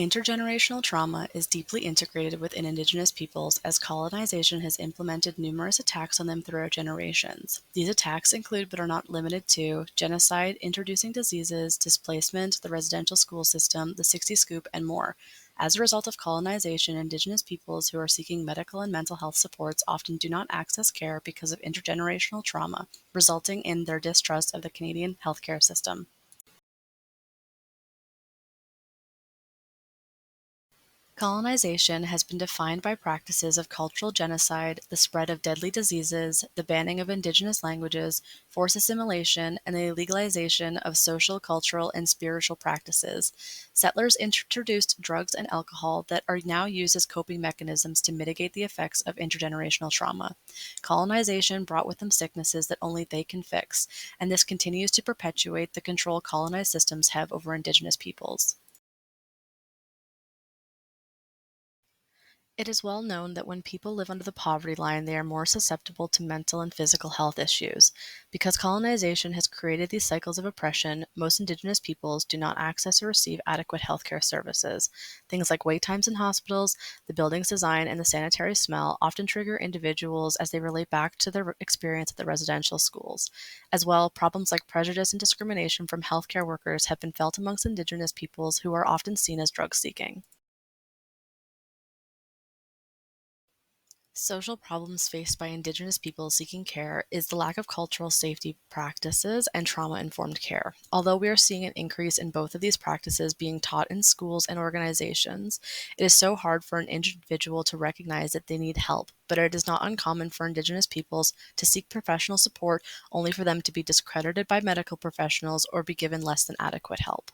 Intergenerational trauma is deeply integrated within Indigenous peoples as colonization has implemented numerous attacks on them throughout generations. These attacks include, but are not limited to, genocide, introducing diseases, displacement, the residential school system, the 60 Scoop, and more. As a result of colonization, Indigenous peoples who are seeking medical and mental health supports often do not access care because of intergenerational trauma, resulting in their distrust of the Canadian healthcare system. Colonization has been defined by practices of cultural genocide, the spread of deadly diseases, the banning of Indigenous languages, forced assimilation, and the legalization of social, cultural, and spiritual practices. Settlers introduced drugs and alcohol that are now used as coping mechanisms to mitigate the effects of intergenerational trauma. Colonization brought with them sicknesses that only they can fix, and this continues to perpetuate the control colonized systems have over Indigenous peoples. It is well known that when people live under the poverty line, they are more susceptible to mental and physical health issues. Because colonization has created these cycles of oppression, most Indigenous peoples do not access or receive adequate healthcare services. Things like wait times in hospitals, the building's design, and the sanitary smell often trigger individuals as they relate back to their experience at the residential schools. As well, problems like prejudice and discrimination from healthcare workers have been felt amongst Indigenous peoples who are often seen as drug seeking. Social problems faced by Indigenous people seeking care is the lack of cultural safety practices and trauma-informed care. Although we are seeing an increase in both of these practices being taught in schools and organizations, it is so hard for an individual to recognize that they need help, but it is not uncommon for Indigenous peoples to seek professional support only for them to be discredited by medical professionals or be given less than adequate help.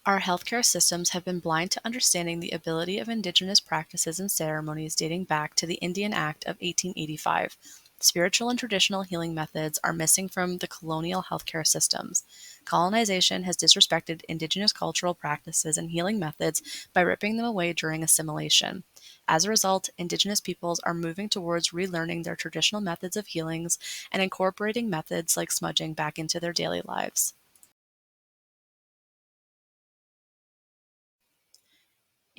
Our healthcare systems have been blind to understanding the ability of Indigenous practices and ceremonies dating back to the Indian Act of 1885. Spiritual and traditional healing methods are missing from the colonial healthcare systems. Colonization has disrespected Indigenous cultural practices and healing methods by ripping them away during assimilation. As a result, Indigenous peoples are moving towards relearning their traditional methods of healings and incorporating methods like smudging back into their daily lives.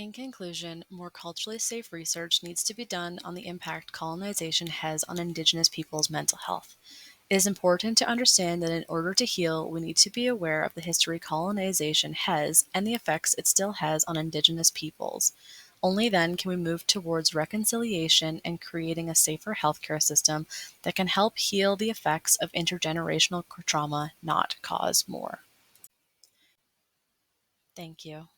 In conclusion, more culturally safe research needs to be done on the impact colonization has on Indigenous peoples' mental health. It is important to understand that in order to heal, we need to be aware of the history colonization has and the effects it still has on Indigenous peoples. Only then can we move towards reconciliation and creating a safer healthcare system that can help heal the effects of intergenerational trauma, not cause more. Thank you.